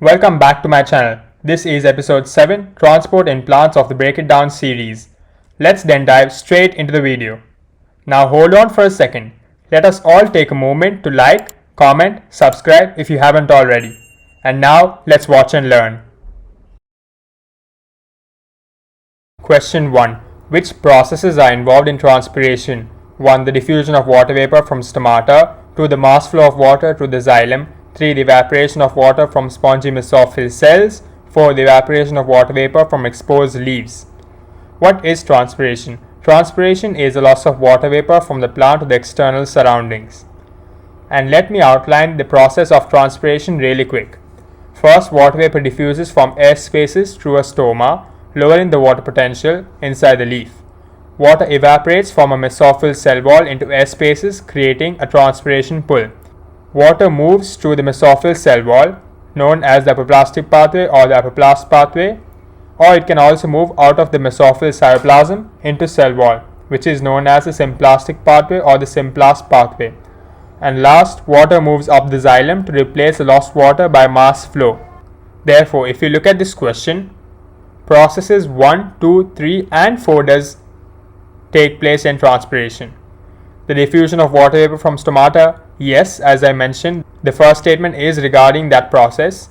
Welcome back to my channel. This is episode 7, Transport in Plants of the Break It Down series. Let's then dive straight into the video. Now hold on for a second. Let us all take a moment to like, comment, subscribe if you haven't already. And now let's watch and learn. Question 1. Which processes are involved in transpiration? 1. The diffusion of water vapor from stomata. 2. The mass flow of water to the xylem. 3. The evaporation of water from spongy mesophyll cells. 4. The evaporation of water vapor from exposed leaves. What is transpiration? Transpiration is the loss of water vapor from the plant to the external surroundings. And let me outline the process of transpiration really quick. First, water vapor diffuses from air spaces through a stoma, lowering the water potential inside the leaf. Water evaporates from a mesophyll cell wall into air spaces, creating a transpiration pull. Water moves through the mesophyll cell wall, known as the apoplastic pathway or the apoplast pathway, or it can also move out of the mesophyll cytoplasm into cell wall, which is known as the symplastic pathway or the symplast pathway. And last, water moves up the xylem to replace the lost water by mass flow. Therefore, if you look at this question, processes 1, 2, 3 and 4 does take place in transpiration. The diffusion of water vapor from stomata, yes, as I mentioned, the first statement is regarding that process.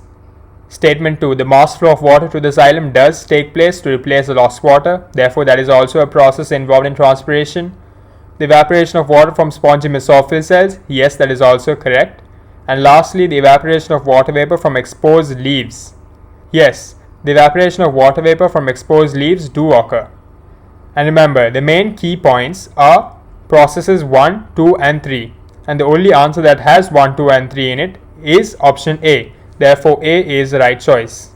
Statement 2, the mass flow of water to the xylem does take place to replace the lost water. Therefore, that is also a process involved in transpiration. The evaporation of water from spongy mesophyll cells, yes, that is also correct. And lastly, the evaporation of water vapor from exposed leaves. Yes, the evaporation of water vapor from exposed leaves do occur. And remember, the main key points are processes 1, 2 and 3. And the only answer that has 1, 2 and 3 in it is option A. Therefore, A is the right choice.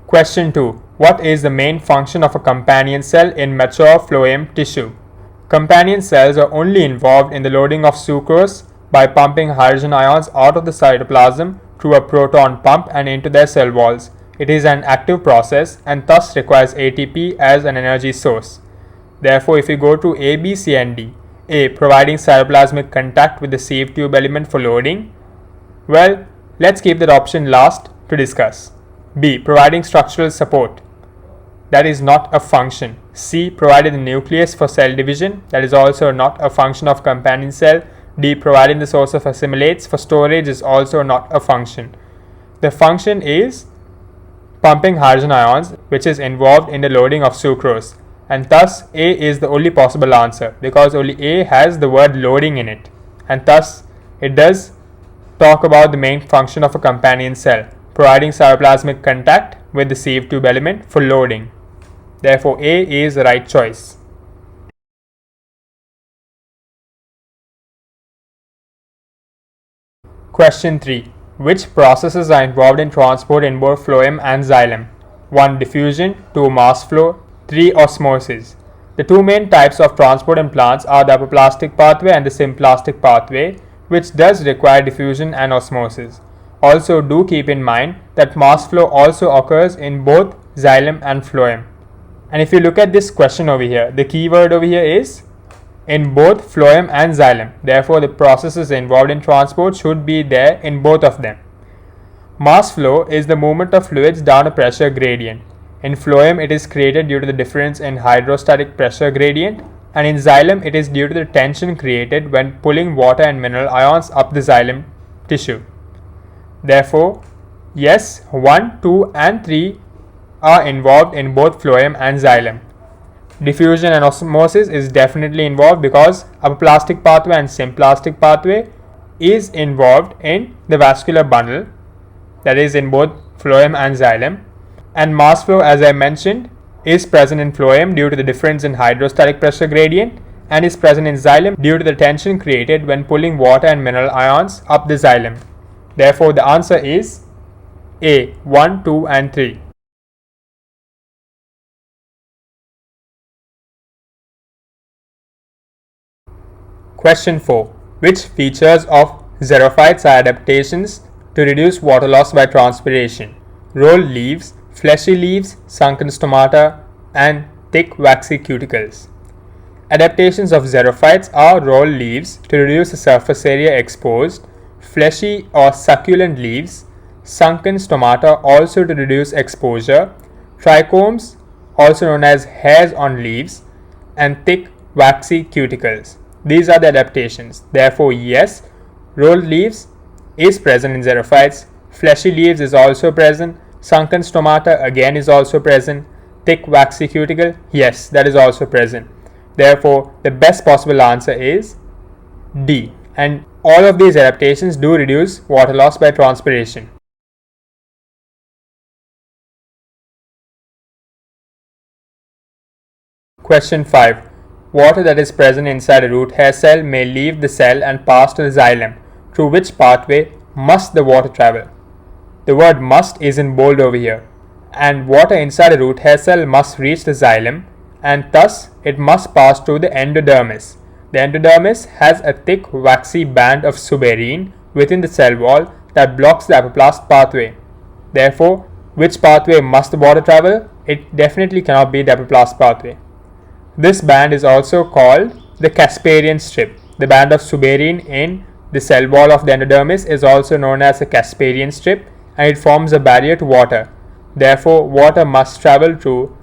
Question 2. What is the main function of a companion cell in mature phloem tissue? Companion cells are only involved in the loading of sucrose by pumping hydrogen ions out of the cytoplasm through a proton pump and into their cell walls. It is an active process and thus requires ATP as an energy source. Therefore, if you go to A, B, C and D, A. Providing cytoplasmic contact with the sieve tube element for loading. Well, let's keep that option last to discuss. B. Providing structural support. That is not a function. C. Providing the nucleus for cell division. That is also not a function of companion cell. D. Providing the source of assimilates for storage is also not a function. The function is pumping hydrogen ions, which is involved in the loading of sucrose. And thus A is the only possible answer because only A has the word loading in it. And thus it does talk about the main function of a companion cell, providing cytoplasmic contact with the sieve tube element for loading. Therefore, A is the right choice. Question 3. Which processes are involved in transport in both phloem and xylem? 1. Diffusion. 2. Mass flow. 3. Osmosis. The two main types of transport in plants are the apoplastic pathway and the symplastic pathway, which does require diffusion and osmosis. Also, do keep in mind that mass flow also occurs in both xylem and phloem. And if you look at this question over here, the key word over here is in both phloem and xylem. Therefore, the processes involved in transport should be there in both of them. Mass flow is the movement of fluids down a pressure gradient. In phloem, it is created due to the difference in hydrostatic pressure gradient, and in xylem, it is due to the tension created when pulling water and mineral ions up the xylem tissue. Therefore, yes, 1, 2 and 3 are involved in both phloem and xylem. Diffusion and osmosis is definitely involved because apoplastic pathway and symplastic pathway is involved in the vascular bundle, that is in both phloem and xylem. And mass flow, as I mentioned, is present in phloem due to the difference in hydrostatic pressure gradient and is present in xylem due to the tension created when pulling water and mineral ions up the xylem. Therefore, the answer is A. 1, 2 and 3. Question 4. Which features of xerophytes are adaptations to reduce water loss by transpiration? Rolled leaves, fleshy leaves, sunken stomata, and thick waxy cuticles. Adaptations of xerophytes are rolled leaves to reduce the surface area exposed, fleshy or succulent leaves, sunken stomata also to reduce exposure, trichomes also known as hairs on leaves, and thick waxy cuticles. These are the adaptations. Therefore, yes, rolled leaves is present in xerophytes, fleshy leaves is also present, sunken stomata again is also present, thick waxy cuticle, yes, that is also present. Therefore, the best possible answer is D. And all of these adaptations do reduce water loss by transpiration. Question 5. Water that is present inside a root hair cell may leave the cell and pass to the xylem. Through which pathway must the water travel? The word must is in bold over here. And water inside a root hair cell must reach the xylem, and thus it must pass through the endodermis. The endodermis has a thick waxy band of suberin within the cell wall that blocks the apoplast pathway. Therefore, which pathway must the water travel? It definitely cannot be the apoplast pathway. This band is also called the Casparian strip. The band of suberin in the cell wall of the endodermis is also known as the Casparian strip, and it forms a barrier to water. Therefore, water must travel through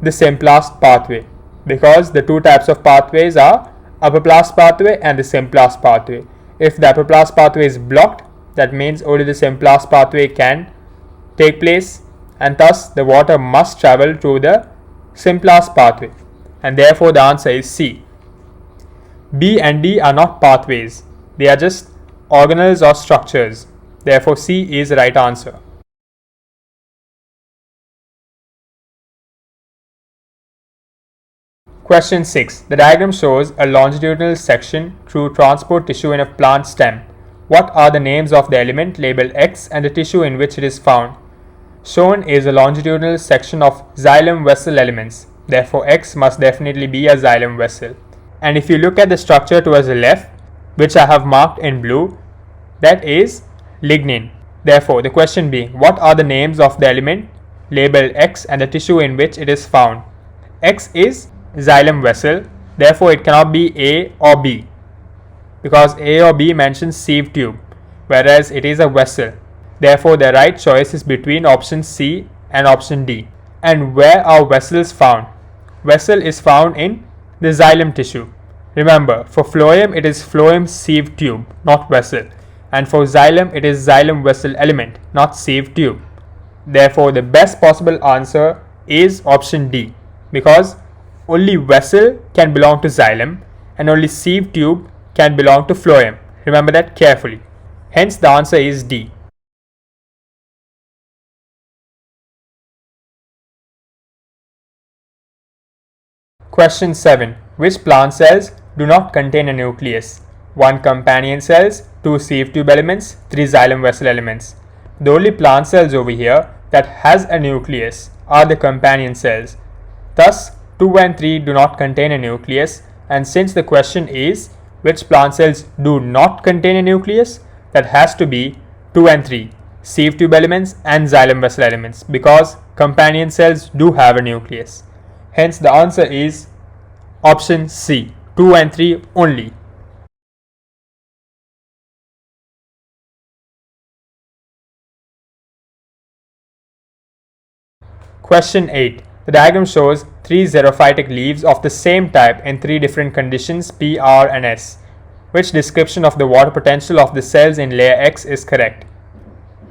the symplast pathway, because the two types of pathways are apoplast pathway and the symplast pathway. If the apoplast pathway is blocked, that means only the symplast pathway can take place, and thus the water must travel through the symplast pathway, and therefore the answer is C. B and D are not pathways, they are just organelles or structures. Therefore C is the right answer. Question 6. The diagram shows a longitudinal section through transport tissue in a plant stem. What are the names of the element labeled X and the tissue in which it is found? Shown is a longitudinal section of xylem vessel elements. Therefore, X must definitely be a xylem vessel. And if you look at the structure towards the left, which I have marked in blue, that is lignin. Therefore, the question being, what are the names of the element labeled X and the tissue in which it is found? X is xylem vessel, therefore it cannot be A or B, because A or B mentions sieve tube, whereas it is a vessel. Therefore the right choice is between option C and option D. And where are vessels found? Vessel is found in the xylem tissue. Remember, for phloem it is phloem sieve tube, not vessel, and for xylem it is xylem vessel element, not sieve tube. Therefore the best possible answer is option D, because only vessel can belong to xylem and only sieve tube can belong to phloem. Remember that carefully. Hence the answer is D. Question 7. Which plant cells do not contain a nucleus? 1 companion cells, 2 sieve tube elements, 3 xylem vessel elements. The only plant cells over here that has a nucleus are the companion cells. Thus 2 and 3 do not contain a nucleus, and since the question is which plant cells do not contain a nucleus, that has to be 2 and 3, sieve tube elements and xylem vessel elements, because companion cells do have a nucleus. Hence the answer is option C, 2 and 3 only. Question 8. The diagram shows 3 xerophytic leaves of the same type in 3 different conditions P, R and S. Which description of the water potential of the cells in layer X is correct?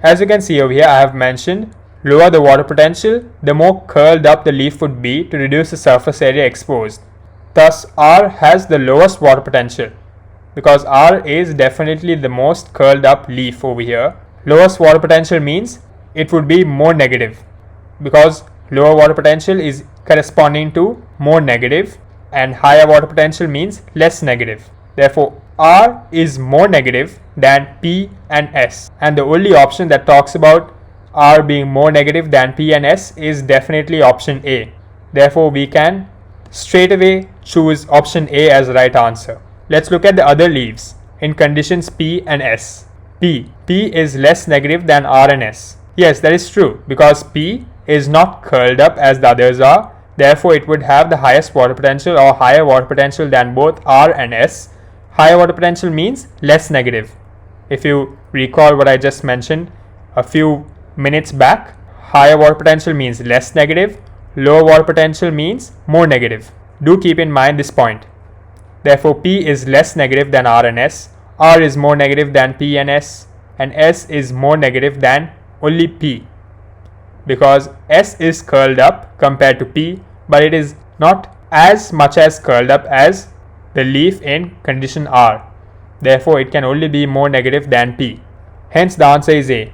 As you can see over here, I have mentioned lower the water potential, the more curled up the leaf would be to reduce the surface area exposed. Thus R has the lowest water potential, because R is definitely the most curled up leaf over here. Lowest water potential means it would be more negative, because lower water potential is corresponding to more negative and higher water potential means less negative. Therefore, R is more negative than P and S, and the only option that talks about R being more negative than P and S is definitely option A. Therefore, we can straight away choose option A as the right answer. Let's look at the other leaves in conditions P and S. P is less negative than R and S. Yes, that is true, because P is not curled up as the others are, Therefore, it would have the highest water potential or higher water potential than both R and S. Higher water potential means less negative. If you recall what I just mentioned a few minutes back, higher water potential means less negative, lower water potential means more negative. Do keep in mind this point. Therefore, P is less negative than R and S, R is more negative than P and S is more negative than only P, because S is curled up compared to P, but it is not as much as curled up as the leaf in condition R. Therefore, it can only be more negative than P. Hence, the answer is A.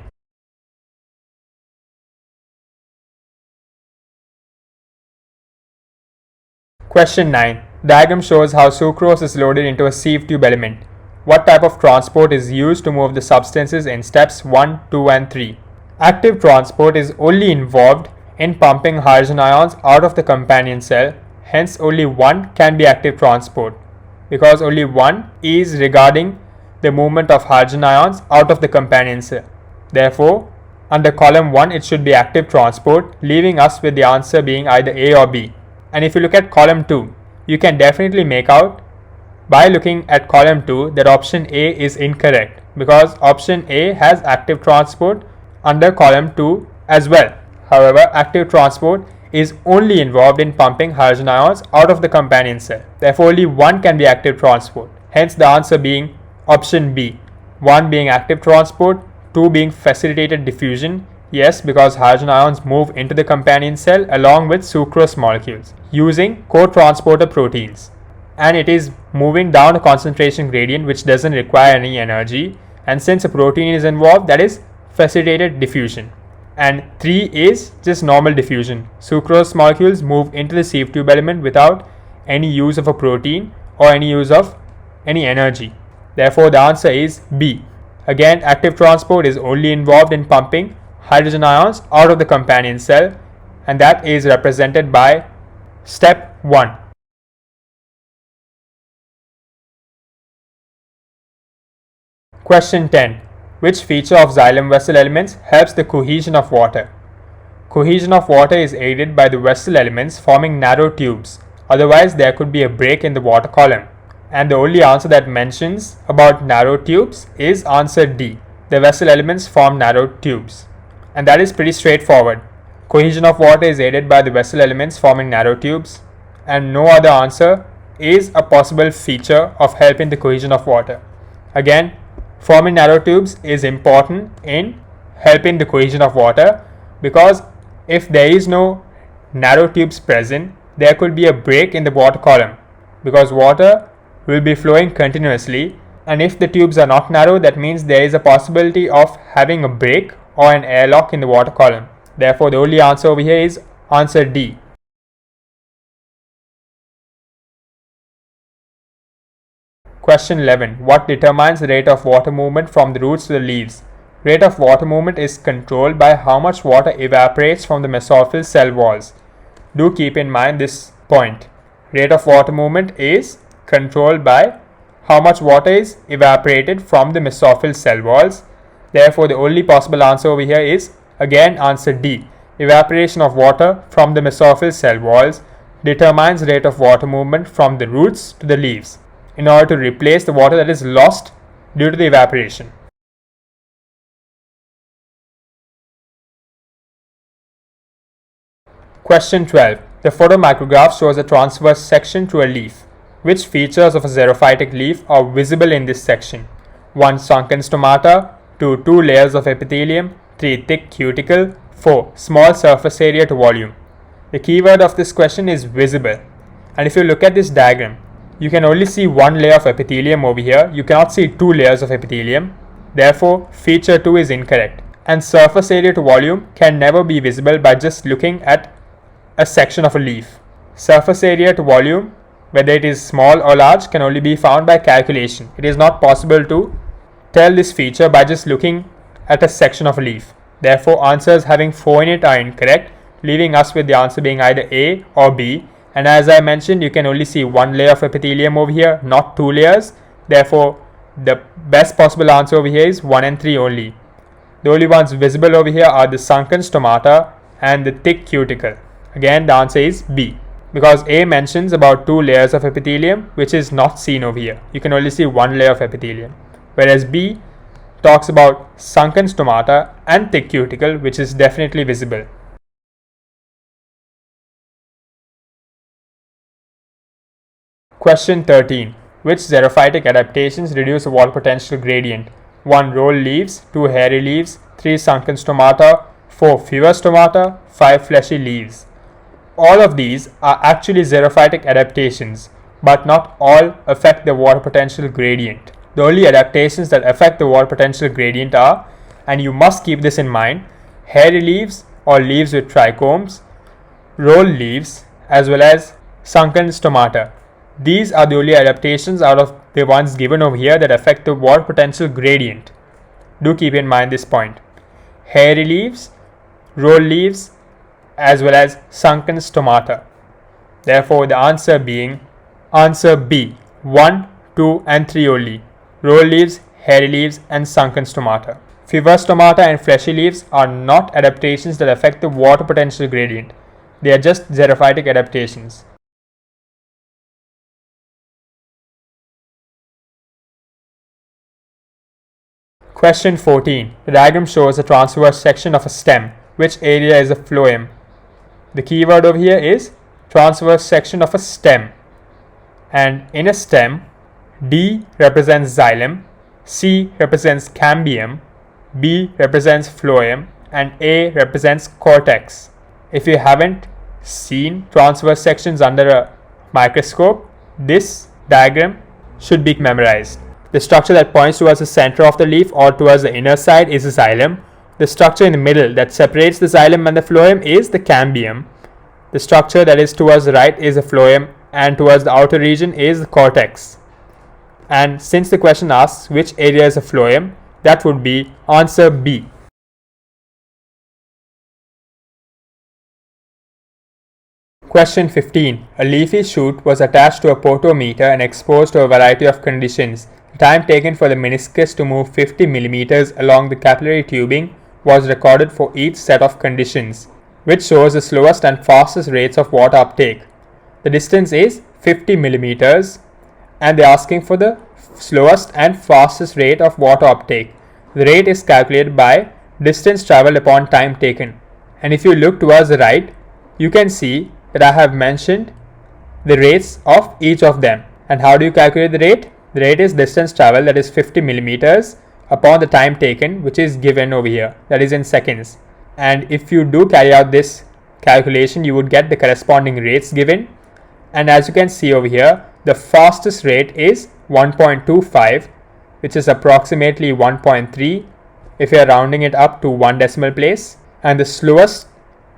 Question 9. Diagram shows how sucrose is loaded into a sieve tube element. What type of transport is used to move the substances in steps 1, 2 and 3? Active transport is only involved in pumping hydrogen ions out of the companion cell. Hence, only one can be active transport, because only one is regarding the movement of hydrogen ions out of the companion cell. Therefore, under column 1 it should be active transport, leaving us with the answer being either A or B. And if you look at column 2, you can definitely make out by looking at column 2 that option A is incorrect, because option A has active transport under column 2 as well. However, active transport is only involved in pumping hydrogen ions out of the companion cell. Therefore, only one can be active transport. Hence, the answer being option B. 1 being active transport, 2 being facilitated diffusion. Yes, because hydrogen ions move into the companion cell along with sucrose molecules using co-transporter proteins. And it is moving down a concentration gradient which doesn't require any energy. And since a protein is involved, that is facilitated diffusion. And 3 is just normal diffusion. Sucrose molecules move into the sieve tube element without any use of a protein or any use of any energy. Therefore, the answer is B. Again, active transport is only involved in pumping hydrogen ions out of the companion cell, and that is represented by step 1. Question 10. Which feature of xylem vessel elements helps the cohesion of water? Cohesion of water is aided by the vessel elements forming narrow tubes. Otherwise, there could be a break in the water column. And the only answer that mentions about narrow tubes is answer D. The vessel elements form narrow tubes. And that is pretty straightforward. Cohesion of water is aided by the vessel elements forming narrow tubes. And no other answer is a possible feature of helping the cohesion of water. Again, forming narrow tubes is important in helping the cohesion of water, because if there is no narrow tubes present, there could be a break in the water column, because water will be flowing continuously, and if the tubes are not narrow, that means there is a possibility of having a break or an airlock in the water column. Therefore, the only answer over here is answer D. Question 11. What determines the rate of water movement from the roots to the leaves? Rate of water movement is controlled by how much water evaporates from the mesophyll cell walls. Do keep in mind this point. Rate of water movement is controlled by how much water is evaporated from the mesophyll cell walls. Therefore, the only possible answer over here is again answer D. Evaporation of water from the mesophyll cell walls determines rate of water movement from the roots to the leaves, in order to replace the water that is lost due to the evaporation. Question 12. The photomicrograph shows a transverse section through a leaf. Which features of a xerophytic leaf are visible in this section? 1. Sunken stomata. 2. 2 layers of epithelium. 3. Thick cuticle. 4. Small surface area to volume. The keyword of this question is visible. And if you look at this diagram, you can only see one layer of epithelium over here. You cannot see 2 layers of epithelium. Therefore, feature 2 is incorrect. And surface area to volume can never be visible by just looking at a section of a leaf. Surface area to volume, whether it is small or large, can only be found by calculation. It is not possible to tell this feature by just looking at a section of a leaf. Therefore, answers having 4 in it are incorrect, leaving us with the answer being either A or B. And as I mentioned, you can only see one layer of epithelium over here, not 2 layers. Therefore, the best possible answer over here is 1 and 3 only. The only ones visible over here are the sunken stomata and the thick cuticle. Again, the answer is B, because A mentions about 2 layers of epithelium, which is not seen over here. You can only see 1 layer of epithelium, whereas B talks about sunken stomata and thick cuticle, which is definitely visible. Question 13. Which xerophytic adaptations reduce the water potential gradient? 1. Rolled leaves, 2. Hairy leaves, 3. Sunken stomata, 4. Fewer stomata, 5. Fleshy leaves. All of these are actually xerophytic adaptations, but not all affect the water potential gradient. The only adaptations that affect the water potential gradient are, and you must keep this in mind, hairy leaves or leaves with trichomes, rolled leaves, as well as sunken stomata. These are the only adaptations out of the ones given over here that affect the water potential gradient. Do keep in mind this point. Hairy leaves, rolled leaves, as well as sunken stomata. Therefore, the answer being answer B, 1, 2 and 3 only. Rolled leaves, hairy leaves and sunken stomata. Fewer stomata and fleshy leaves are not adaptations that affect the water potential gradient. They are just xerophytic adaptations. Question 14. The diagram shows a transverse section of a stem. Which area is a phloem? The keyword over here is transverse section of a stem. And in a stem, D represents xylem, C represents cambium, B represents phloem, and A represents cortex. If you haven't seen transverse sections under a microscope, this diagram should be memorized. The structure that points towards the center of the leaf or towards the inner side is the xylem. The structure in the middle that separates the xylem and the phloem is the cambium. The structure that is towards the right is the phloem, and towards the outer region is the cortex. And since the question asks which area is a phloem, that would be answer B. Question 15. A leafy shoot was attached to a potometer and exposed to a variety of conditions. The time taken for the meniscus to move 50 mm along the capillary tubing was recorded for each set of conditions, which shows the slowest and fastest rates of water uptake. The distance is 50 mm and they are asking for the slowest and fastest rate of water uptake. The rate is calculated by distance travelled upon time taken. And if you look towards the right, you can see that I have mentioned the rates of each of them. And how do you calculate the rate? The rate is distance travelled, that is 50 mm, upon the time taken, which is given over here, that is in seconds. And if you do carry out this calculation, you would get the corresponding rates given. And as you can see over here, the fastest rate is 1.25, which is approximately 1.3 if you are rounding it up to 1 decimal place, and the slowest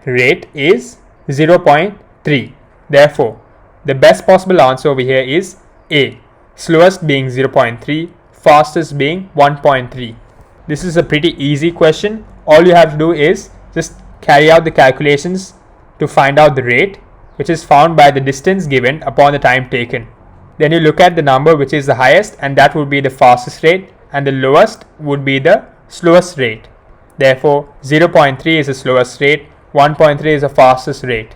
rate is 0.3. Therefore, the best possible answer over here is A, slowest being 0.3, fastest being 1.3. This is a pretty easy question. All you have to do is just carry out the calculations to find out the rate, which is found by the distance given upon the time taken. Then you look at the number which is the highest, and that would be the fastest rate, and the lowest would be the slowest rate. Therefore, 0.3 is the slowest rate, 1.3 is the fastest rate.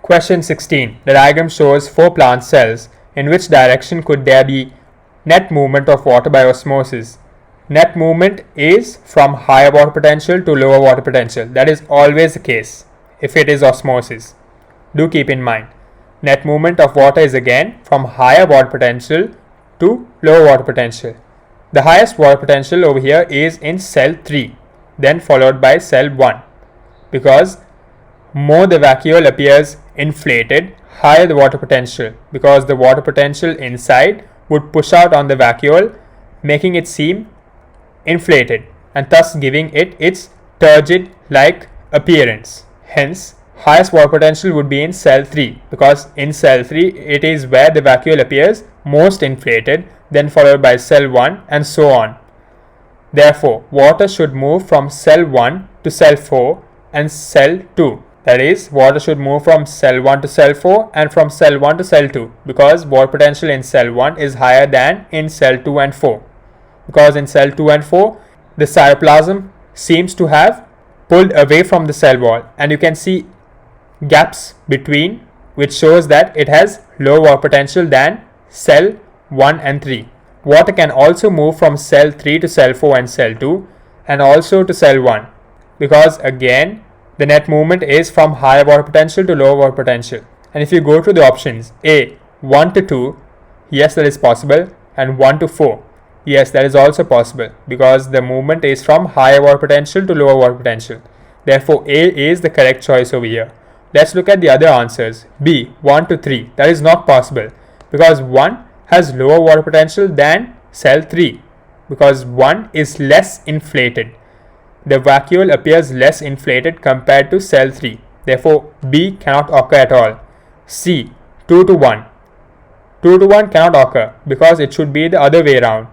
Question 16. The diagram shows 4 plant cells. In which direction could there be net movement of water by osmosis? Net movement is from higher water potential to lower water potential. That is always the case if it is osmosis. Do keep in mind, net movement of water is again from higher water potential to lower water potential. The highest water potential over here is in cell 3, then followed by cell 1, because more the vacuole appears inflated, higher the water potential, because the water potential inside would push out on the vacuole, making it seem inflated and thus giving it its turgid like appearance. Hence, highest water potential would be in cell 3, because in cell 3 it is where the vacuole appears most inflated, then followed by cell 1 and so on. Therefore, water should move from cell 1 to cell 4 and cell 2. That is, water should move from cell 1 to cell 4 and from cell 1 to cell 2, because water potential in cell 1 is higher than in cell 2 and 4. Because in cell 2 and 4, the cytoplasm seems to have pulled away from the cell wall, and you can see gaps between, which shows that it has lower water potential than cell 1 and 3. Water can also move from cell 3 to cell 4 and cell 2 and also to cell 1, because again the net movement is from higher water potential to lower water potential. And if you go to the options A 1 to 2, yes, that is possible, and 1 to 4, yes, that is also possible, because the movement is from higher water potential to lower water potential. Therefore A is the correct choice over here. Let's look at the other answers. B 1 to 3, that is not possible, because 1 has lower water potential than cell 3, because 1 is less inflated. The vacuole appears less inflated compared to cell 3. Therefore B cannot occur at all. C 2 to 1, 2 to 1 cannot occur, because it should be the other way around.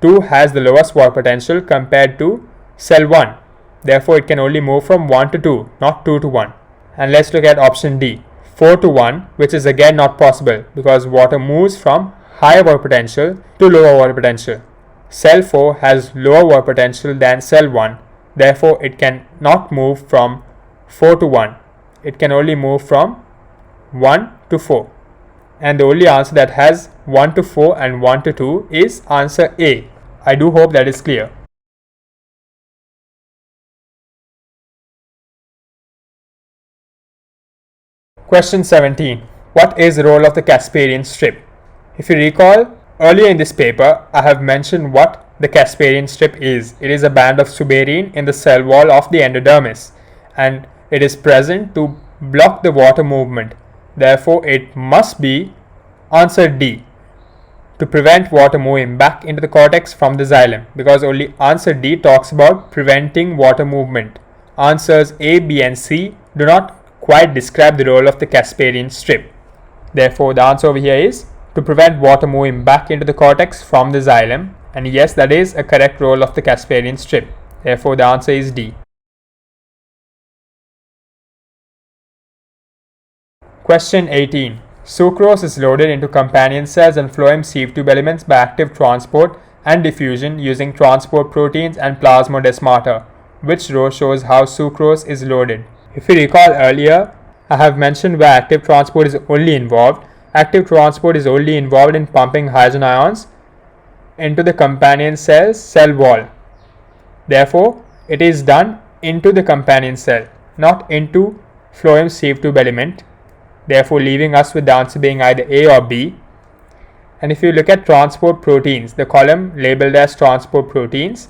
2 has the lowest water potential compared to cell 1. Therefore it can only move from 1 to 2, not 2 to 1. And let's look at option D 4 to 1, which is again not possible, because water moves from higher water potential to lower water potential. Cell 4 has lower water potential than cell 1. Therefore it cannot move from 4 to 1. It can only move from 1 to 4. And the only answer that has 1 to 4 and 1 to 2 is answer A. I do hope that is clear. Question 17. What is the role of the Casparian strip? If you recall, earlier in this paper, I have mentioned what the Casparian strip is. It is a band of suberin in the cell wall of the endodermis, and it is present to block the water movement. Therefore, it must be answer D, to prevent water moving back into the cortex from the xylem, because only answer D talks about preventing water movement. Answers A, B and C do not quite describe the role of the Casparian strip. Therefore, the answer over here is to prevent water moving back into the cortex from the xylem, and yes, that is a correct role of the Casparian strip. Therefore, the answer is D. Question 18. Sucrose is loaded into companion cells and phloem sieve tube elements by active transport and diffusion using transport proteins and plasmodesmata. Which row shows how sucrose is loaded? If you recall earlier, I have mentioned where active transport is only involved. Active transport is only involved in pumping hydrogen ions into the companion cell's cell wall. Therefore, it is done into the companion cell, not into phloem sieve tube element. Therefore, leaving us with the answer being either A or B. And if you look at transport proteins, the column labeled as transport proteins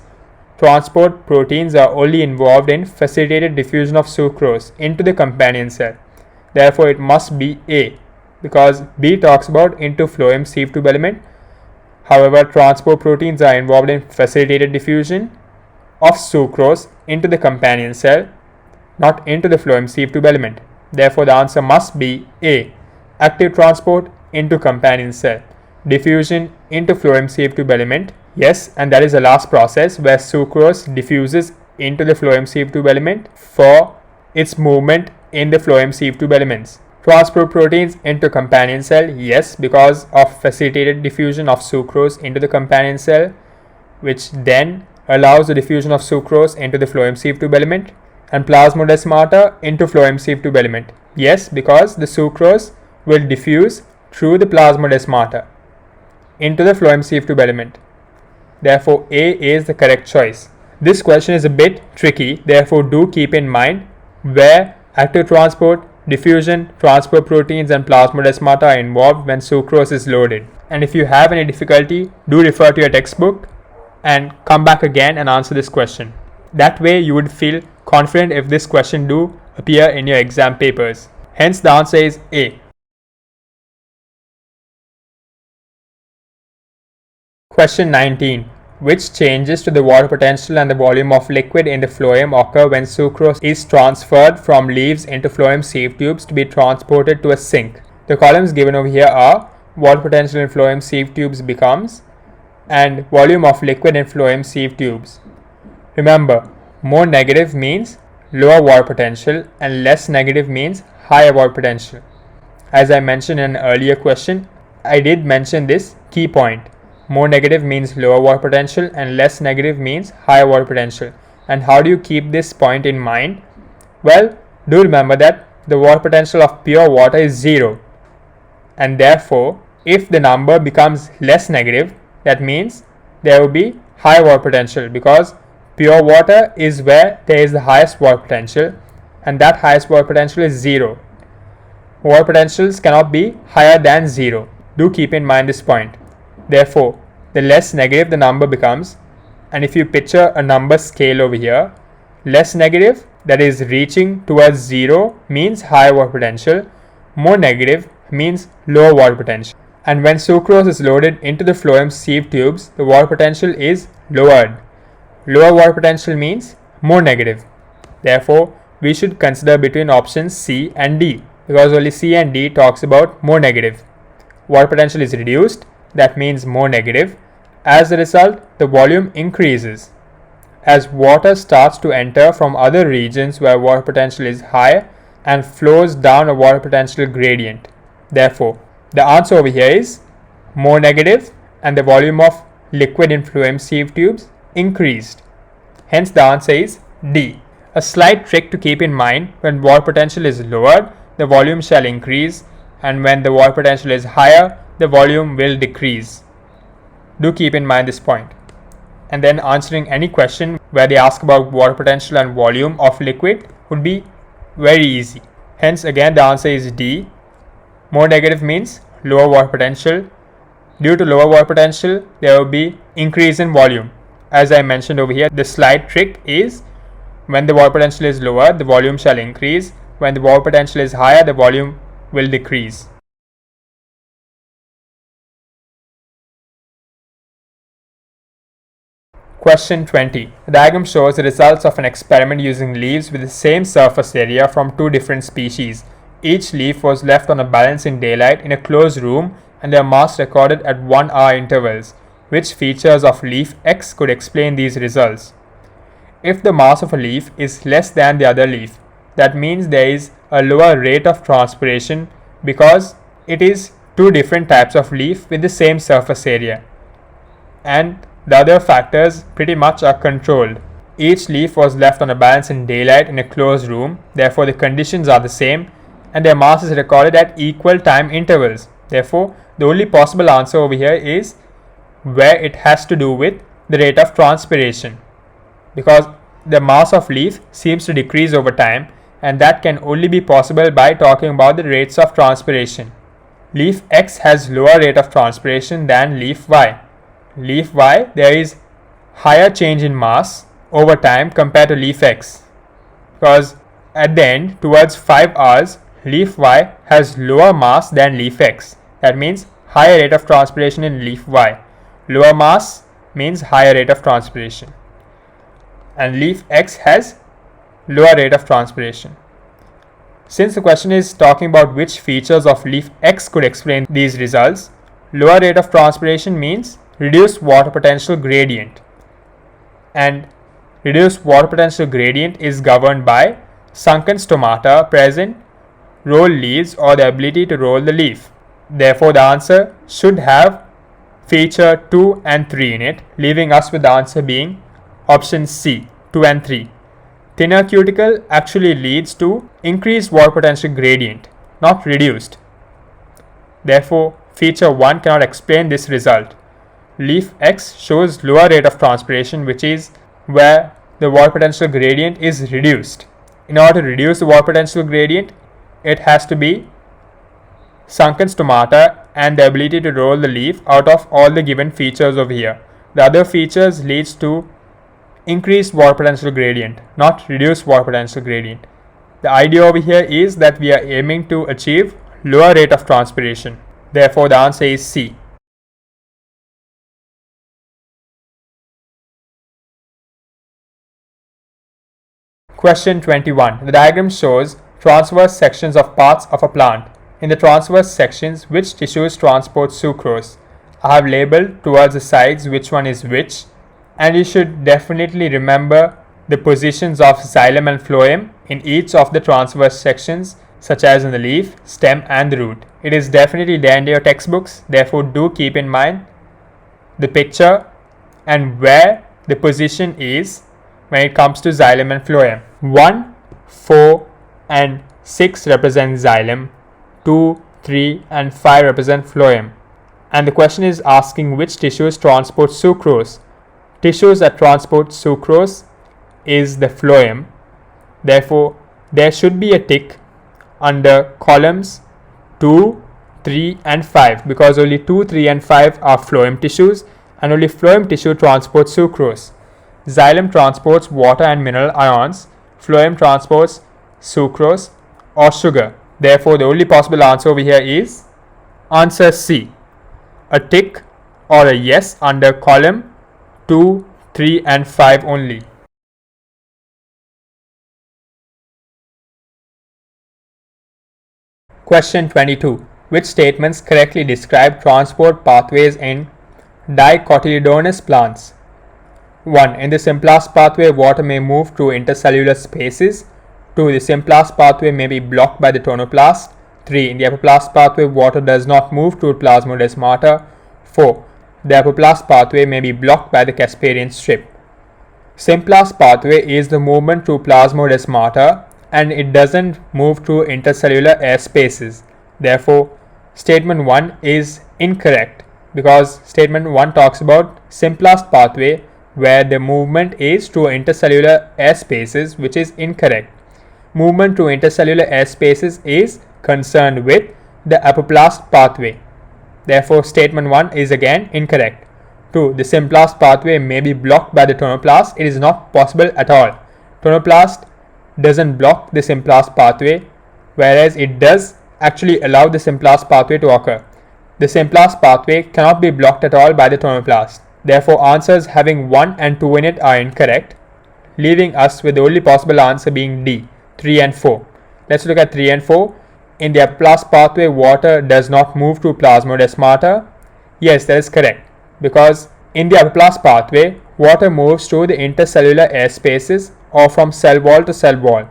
are only involved in facilitated diffusion of sucrose into the companion cell. Therefore, it must be A, because B talks about into phloem sieve tube element. However, transport proteins are involved in facilitated diffusion of sucrose into the companion cell, not into the phloem sieve tube element. Therefore, the answer must be A, active transport into companion cell, diffusion into phloem sieve tube element. Yes, and that is the last process where sucrose diffuses into the phloem sieve tube element for its movement in the phloem sieve tube elements. Transport proteins into companion cell, yes, because of facilitated diffusion of sucrose into the companion cell, which then allows the diffusion of sucrose into the phloem sieve tube element, and plasmodesmata into phloem sieve tube element. Yes, because the sucrose will diffuse through the plasmodesmata into the phloem sieve tube element. Therefore, A is the correct choice. This question is a bit tricky, therefore do keep in mind where active transport, diffusion, transport proteins and plasmodesmata are involved when sucrose is loaded. And if you have any difficulty, do refer to your textbook and come back again and answer this question. That way you would feel confident if this question do appear in your exam papers. Hence the answer is A. Question 19. Which changes to the water potential and the volume of liquid in the phloem occur when sucrose is transferred from leaves into phloem sieve tubes to be transported to a sink? The columns given over here are water potential in phloem sieve tubes becomes and volume of liquid in phloem sieve tubes. Remember, more negative means lower water potential and less negative means higher water potential. As I mentioned in an earlier question, I did mention this key point more negative means lower water potential and less negative means higher water potential. And how do you keep this point in mind? Well, do remember that the water potential of pure water is 0, and therefore if the number becomes less negative, that means there will be high water potential, because pure water is where there is the highest water potential, and that highest water potential is 0. Water potentials cannot be higher than 0. Do keep in mind this point. Therefore, the less negative the number becomes, and if you picture a number scale over here, less negative, that is reaching towards 0, means higher water potential. More negative means lower water potential. And when sucrose is loaded into the phloem sieve tubes, the water potential is lowered. Lower water potential means more negative. Therefore, we should consider between options C and D, because only C and D talks about more negative. Water potential is reduced, that means more negative. As a result, the volume increases as water starts to enter from other regions where water potential is high and flows down a water potential gradient. Therefore, the answer over here is more negative, and the volume of liquid in phloem sieve tubes increased. Hence, the answer is D. A slight trick to keep in mind: when water potential is lowered, the volume shall increase, and when the water potential is higher, the volume will decrease. Do keep in mind this point. And then answering any question where they ask about water potential and volume of liquid would be very easy. Hence, again, the answer is D. More negative means lower water potential. Due to lower water potential, there will be increase in volume. As I mentioned over here, the slight trick is when the water potential is lower, the volume shall increase. When the water potential is higher, the volume will decrease. Question 20. The diagram shows the results of an experiment using leaves with the same surface area from two different species. Each leaf was left on a balance in daylight in a closed room and their mass recorded at 1 hour intervals. Which features of leaf X could explain these results? If the mass of a leaf is less than the other leaf, that means there is a lower rate of transpiration because it is two different types of leaf with the same surface area. And the other factors pretty much are controlled. Each leaf was left on a balance in daylight in a closed room, therefore the conditions are the same, and their mass is recorded at equal time intervals. Therefore, the only possible answer over here is where it has to do with the rate of transpiration, because the mass of leaf seems to decrease over time, and that can only be possible by talking about the rates of transpiration. Leaf X has lower rate of transpiration than leaf Y. Leaf Y, there is higher change in mass over time compared to leaf X, because at the end, towards 5 hours, leaf Y has lower mass than leaf X. That means higher rate of transpiration in leaf Y. Lower mass means higher rate of transpiration, and leaf X has lower rate of transpiration. Since the question is talking about which features of leaf X could explain these results, lower rate of transpiration means reduced water potential gradient, and reduced water potential gradient is governed by sunken stomata present, rolled leaves, or the ability to roll the leaf. Therefore, the answer should have feature 2 and 3 in it, leaving us with the answer being option C, 2 and 3. Thinner cuticle actually leads to increased water potential gradient, not reduced. Therefore, feature 1 cannot explain this result. Leaf X shows lower rate of transpiration, which is where the water potential gradient is reduced. In order to reduce the water potential gradient, it has to be sunken stomata and the ability to roll the leaf out of all the given features over here. The other features leads to increased water potential gradient, not reduced water potential gradient. The idea over here is that we are aiming to achieve lower rate of transpiration. Therefore, the answer is C. Question 21. The diagram shows transverse sections of parts of a plant. In the transverse sections, which tissues transport sucrose? I have labeled towards the sides which one is which, and you should definitely remember the positions of xylem and phloem in each of the transverse sections, such as in the leaf, stem and the root. It is definitely there in your textbooks, therefore do keep in mind the picture and where the position is when it comes to xylem and phloem. 1, 4 and 6 represent xylem, 2, 3 and 5 represent phloem. And the question is asking which tissues transport sucrose. Tissues that transport sucrose is the phloem. Therefore, there should be a tick under columns 2, 3 and 5 because only 2, 3 and 5 are phloem tissues and only phloem tissue transports sucrose. Xylem transports water and mineral ions. Phloem transports sucrose or sugar. Therefore, the only possible answer over here is answer C. A tick or a yes under column 2, 3 and 5 only. Question 22. Which statements correctly describe transport pathways in dicotyledonous plants? 1. In the symplast pathway, water may move through intercellular spaces. 2. The symplast pathway may be blocked by the tonoplast. 3. In the apoplast pathway, water does not move through plasmodesmata. 4. The apoplast pathway may be blocked by the Casparian strip. Symplast pathway is the movement through plasmodesmata and it doesn't move through intercellular air spaces. Therefore, statement 1 is incorrect because statement 1 talks about symplast pathway where the movement is through intercellular air spaces, which is incorrect. Movement through intercellular air spaces is concerned with the apoplast pathway. Therefore, statement 1 is again incorrect. 2. The symplast pathway may be blocked by the tonoplast. It is not possible at all. Tonoplast doesn't block the symplast pathway, whereas it does actually allow the symplast pathway to occur. The symplast pathway cannot be blocked at all by the tonoplast. Therefore, answers having 1 and 2 in it are incorrect, leaving us with the only possible answer being D, 3 and 4. Let's look at 3 and 4. In the apoplast pathway, water does not move through plasmodesmata. Yes, that is correct, because in the apoplast pathway, water moves through the intercellular air spaces or from cell wall to cell wall,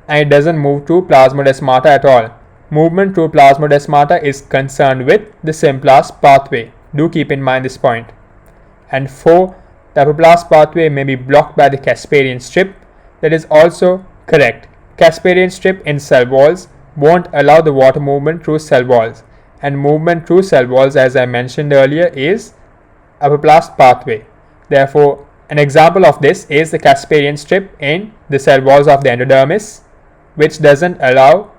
and it doesn't move through plasmodesmata at all. Movement through plasmodesmata is concerned with the symplast pathway. Do keep in mind this point. And 4. The apoplast pathway may be blocked by the Casparian strip. That is also correct. Casparian strip in cell walls won't allow the water movement through cell walls, and movement through cell walls, as I mentioned earlier, is apoplast pathway. Therefore, an example of this is the Casparian strip in the cell walls of the endodermis, which doesn't allow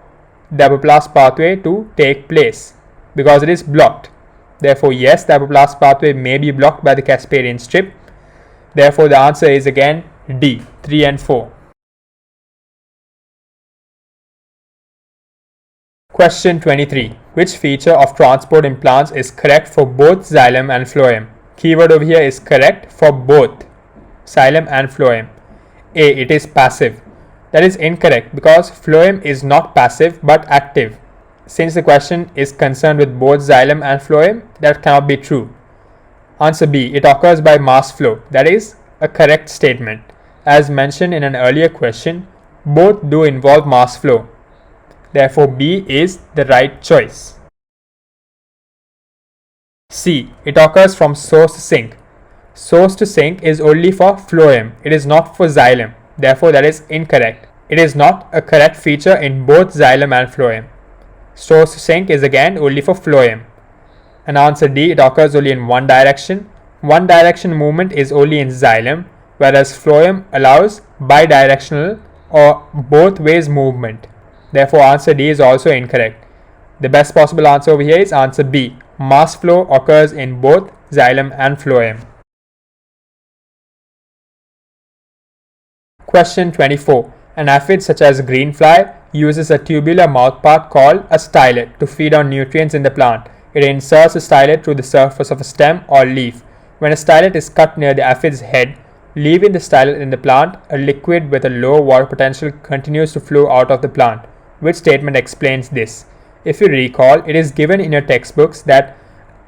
the apoplast pathway to take place because it is blocked. Therefore, yes, the apoplast pathway may be blocked by the Casparian strip. Therefore, the answer is again D, 3 and 4. Question 23. Which feature of transport in plants is correct for both xylem and phloem? Keyword over here is correct for both xylem and phloem. A. It is passive. That is incorrect because phloem is not passive but active. Since the question is concerned with both xylem and phloem, that cannot be true. Answer B. It occurs by mass flow. That is a correct statement. As mentioned in an earlier question, both do involve mass flow. Therefore, B is the right choice. C. It occurs from source to sink. Source to sink is only for phloem. It is not for xylem. Therefore, that is incorrect. It is not a correct feature in both xylem and phloem. Source to sink is again only for phloem. And answer D. It occurs only in one direction. One direction movement is only in xylem, whereas phloem allows bidirectional or both ways movement. Therefore, answer D is also incorrect. The best possible answer over here is answer B. Mass flow occurs in both xylem and phloem. Question 24. An aphid such as greenfly uses a tubular mouthpart called a stylet to feed on nutrients in the plant. It inserts a stylet through the surface of a stem or leaf. When a stylet is cut near the aphid's head, leaving the stylet in the plant, a liquid with a low water potential continues to flow out of the plant. Which statement explains this? If you recall, it is given in your textbooks that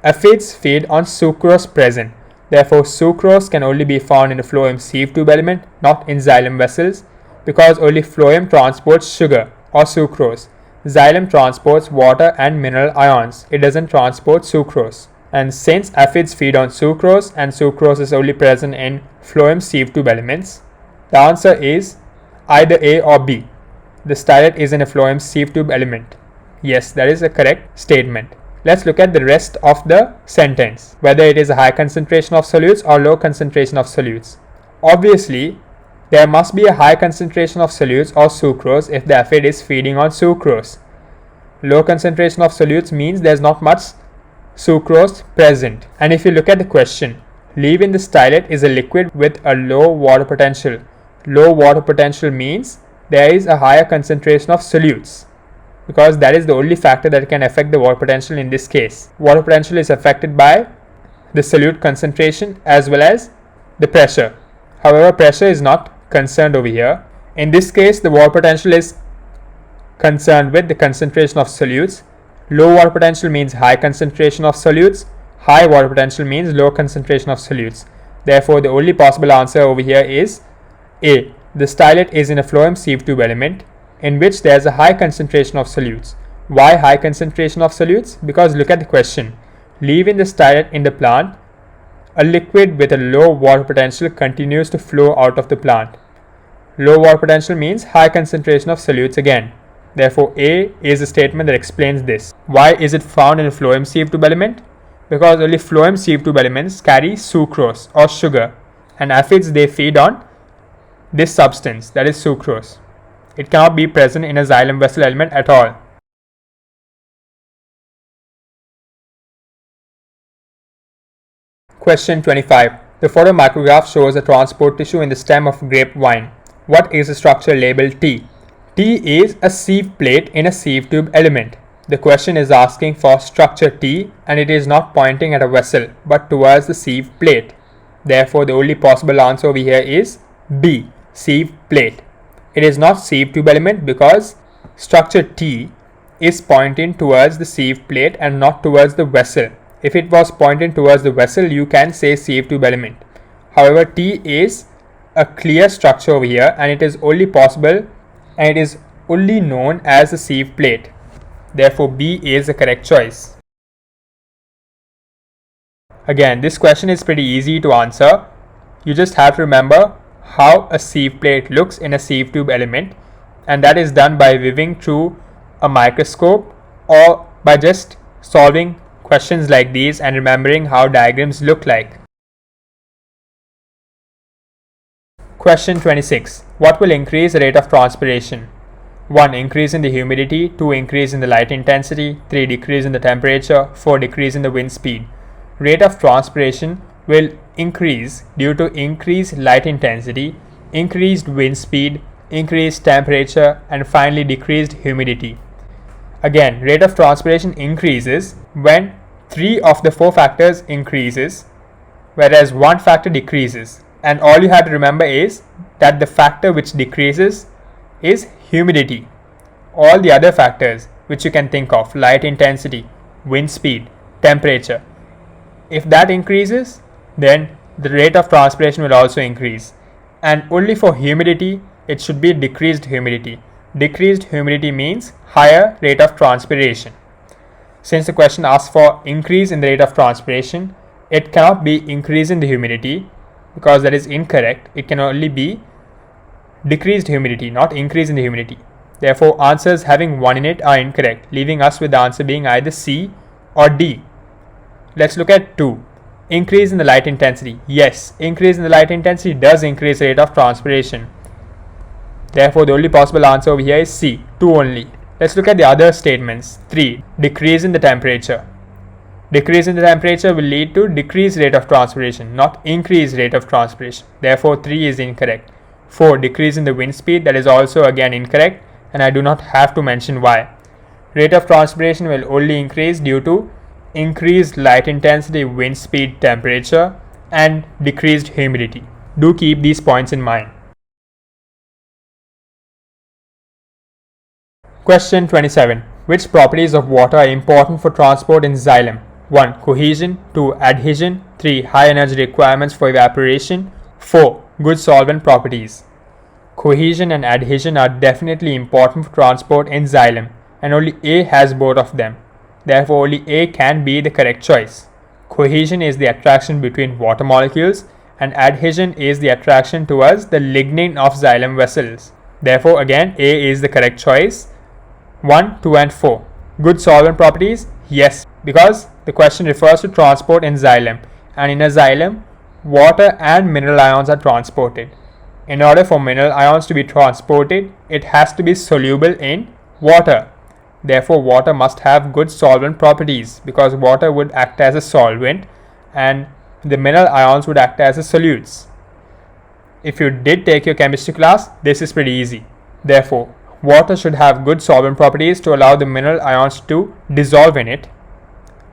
aphids feed on sucrose present. Therefore, sucrose can only be found in the phloem sieve tube element, not in xylem vessels, because only phloem transports sugar or sucrose. Xylem transports water and mineral ions. It doesn't transport sucrose. And since aphids feed on sucrose and sucrose is only present in phloem sieve tube elements, the answer is either A or B. The stylet is in a phloem sieve tube element. Yes, that is a correct statement. Let's look at the rest of the sentence, whether it is a high concentration of solutes or low concentration of solutes. Obviously, there must be a high concentration of solutes or sucrose if the aphid is feeding on sucrose. Low concentration of solutes means there's not much sucrose present. And if you look at the question, leave in the stylet is a liquid with a low water potential. Low water potential means there is a higher concentration of solutes, because that is the only factor that can affect the water potential in this case. Water potential is affected by the solute concentration as well as the pressure. However, pressure is not concerned over here. In this case, the water potential is concerned with the concentration of solutes. Low water potential means high concentration of solutes. High water potential means low concentration of solutes. Therefore, the only possible answer over here is A. The stylet is in a phloem sieve tube element in which there is a high concentration of solutes. Why high concentration of solutes? Because look at the question. Leave in the stylet in the plant, a liquid with a low water potential continues to flow out of the plant. Low water potential means high concentration of solutes again. Therefore, A is a statement that explains this. Why is it found in a phloem sieve tube element? Because only phloem sieve tube elements carry sucrose or sugar, and aphids they feed on this substance, that is sucrose. It cannot be present in a xylem vessel element at all. Question 25. The photomicrograph shows a transport tissue in the stem of grapevine. What is the structure labeled T? T is a sieve plate in a sieve tube element. The question is asking for structure T and it is not pointing at a vessel but towards the sieve plate. Therefore, the only possible answer over here is B, sieve plate. It is not sieve tube element because structure T is pointing towards the sieve plate and not towards the vessel. If it was pointing towards the vessel, you can say sieve tube element. However, T is a clear structure over here and it is only possible and it is only known as the sieve plate. Therefore, B is the correct choice. Again, this question is pretty easy to answer. You just have to remember how a sieve plate looks in a sieve tube element, and that is done by viewing through a microscope or by just solving questions like these and remembering how diagrams look like. Question 26. What will increase the rate of transpiration? 1. Increase in the humidity. 2. Increase in the light intensity. 3. Decrease in the temperature. 4. Decrease in the wind speed. Rate of transpiration will increase due to increased light intensity, increased wind speed, increased temperature, and finally decreased humidity. Again, rate of transpiration increases when 3 of the 4 factors increases, whereas 1 factor decreases. And all you have to remember is that the factor which decreases is humidity. All the other factors which you can think of, light intensity, wind speed, temperature, if that increases, then the rate of transpiration will also increase. And only for humidity, it should be decreased humidity. Decreased humidity means higher rate of transpiration. Since the question asks for increase in the rate of transpiration, it cannot be increase in the humidity because that is incorrect. It can only be decreased humidity, not increase in the humidity. Therefore, answers having 1 in it are incorrect, leaving us with the answer being either C or D. Let's look at 2. Increase in the light intensity. Yes, increase in the light intensity does increase the rate of transpiration. Therefore, the only possible answer over here is C, 2 only. Let's look at the other statements. 3. Decrease in the temperature. Decrease in the temperature will lead to decreased rate of transpiration, not increased rate of transpiration. Therefore, 3 is incorrect. 4. Decrease in the wind speed. That is also again incorrect, and I do not have to mention why. Rate of transpiration will only increase due to increased light intensity, wind speed, temperature, and decreased humidity. Do keep these points in mind. Question 27. Which properties of water are important for transport in xylem? 1. Cohesion. 2. Adhesion. 3. High energy requirements for evaporation. 4. Good solvent properties. Cohesion and adhesion are definitely important for transport in xylem, and only A has both of them. Therefore, only A can be the correct choice. Cohesion is the attraction between water molecules, and adhesion is the attraction towards the lignin of xylem vessels. Therefore, again, A is the correct choice. 1, 2 and 4. Good solvent properties? Yes, because the question refers to transport in xylem, and in a xylem, water and mineral ions are transported. In order for mineral ions to be transported, it has to be soluble in water. Therefore, water must have good solvent properties because water would act as a solvent and the mineral ions would act as a solutes. If you did take your chemistry class, this is pretty easy. Therefore, water should have good solvent properties to allow the mineral ions to dissolve in it,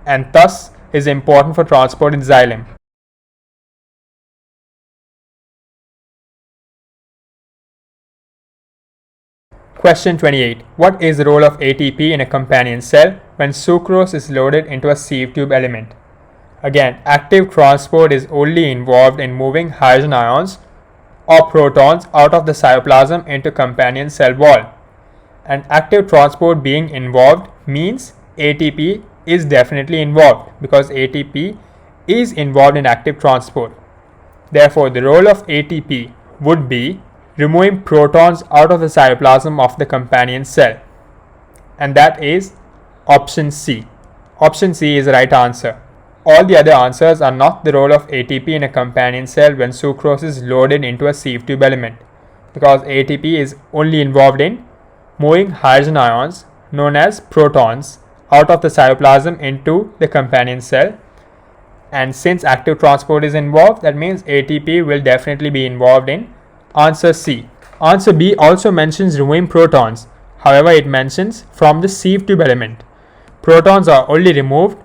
and thus is important for transport in xylem. Question 28. What is the role of ATP in a companion cell when sucrose is loaded into a sieve tube element? Again, active transport is only involved in moving hydrogen ions or protons out of the cytoplasm into companion cell wall. And active transport being involved means ATP is definitely involved because ATP is involved in active transport. Therefore, the role of ATP would be removing protons out of the cytoplasm of the companion cell, and that is option C. Option C is the right answer. All the other answers are not the role of ATP in a companion cell when sucrose is loaded into a sieve tube element, because ATP is only involved in moving hydrogen ions known as protons out of the cytoplasm into the companion cell, and since active transport is involved, that means ATP will definitely be involved in answer C. Answer B also mentions removing protons. However, it mentions from the sieve tube element. Protons are only removed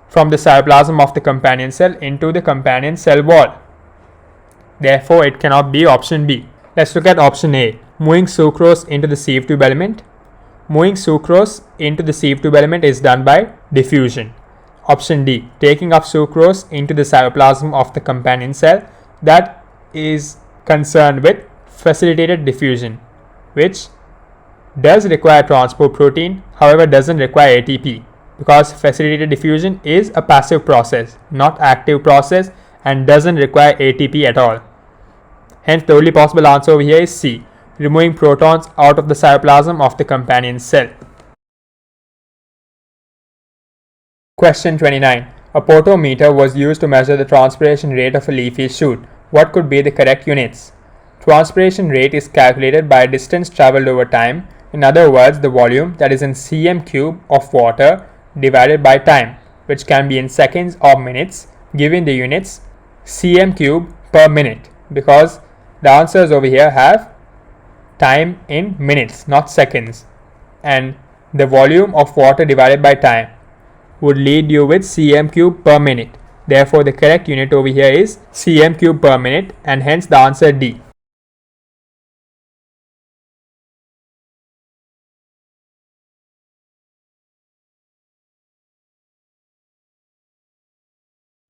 from the cytoplasm of the companion cell into the companion cell wall. Therefore, it cannot be option B. Let's look at option A. Moving sucrose into the sieve tube element. Moving sucrose into the sieve tube element is done by diffusion. Option D. Taking up sucrose into the cytoplasm of the companion cell. That is concerned with facilitated diffusion, which does require transport protein, however doesn't require ATP, because facilitated diffusion is a passive process, not active process, and doesn't require ATP at all. Hence, the only possible answer over here is C, removing protons out of the cytoplasm of the companion cell. Question 29. A potometer was used to measure the transpiration rate of a leafy shoot. What could be the correct units? Transpiration rate is calculated by distance traveled over time. In other words, the volume, that is in cm cube of water divided by time, which can be in seconds or minutes, given the units cm cube per minute, because the answers over here have time in minutes, not seconds, and the volume of water divided by time would lead you with cm cube per minute. Therefore, the correct unit over here is cm cube per minute, and hence the answer D.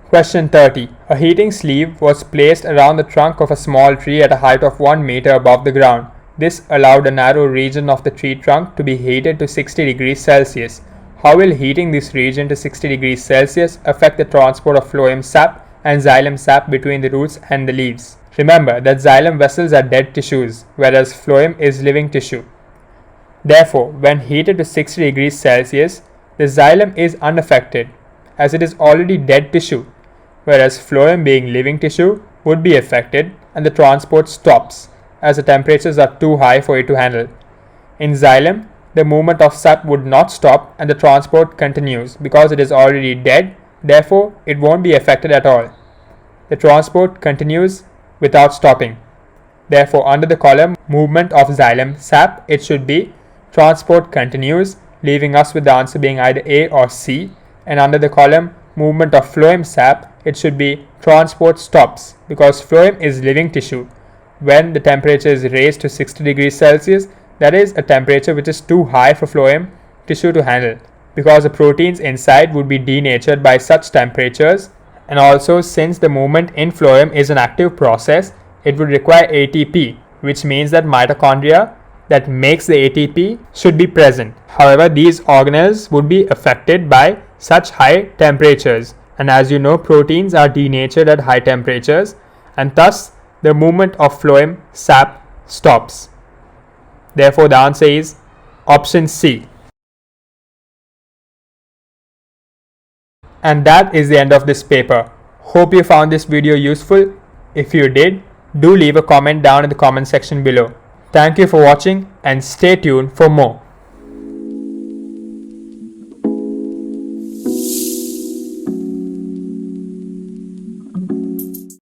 Question 30. A heating sleeve was placed around the trunk of a small tree at a height of 1 meter above the ground. This allowed a narrow region of the tree trunk to be heated to 60 degrees Celsius. How will heating this region to 60 degrees Celsius affect the transport of phloem sap and xylem sap between the roots and the leaves? Remember that xylem vessels are dead tissues, whereas phloem is living tissue. Therefore, when heated to 60 degrees Celsius, the xylem is unaffected, as it is already dead tissue, whereas phloem, being living tissue, would be affected and the transport stops, as the temperatures are too high for it to handle. In xylem, the movement of sap would not stop and the transport continues because it is already dead, therefore it won't be affected at all. The transport continues without stopping. Therefore, under the column movement of xylem sap, it should be transport continues, leaving us with the answer being either A or C, and under the column movement of phloem sap, it should be transport stops because phloem is living tissue. When the temperature is raised to 60 degrees Celsius, that is a temperature which is too high for phloem tissue to handle, because the proteins inside would be denatured by such temperatures, and also since the movement in phloem is an active process, it would require ATP, which means that mitochondria that makes the ATP should be present. However, these organelles would be affected by such high temperatures, And as you know, proteins are denatured at high temperatures, and thus the movement of phloem sap stops. Therefore, the answer is option C. And that is the end of this paper. Hope you found this video useful. If you did, do leave a comment down in the comment section below. Thank you for watching and stay tuned for more.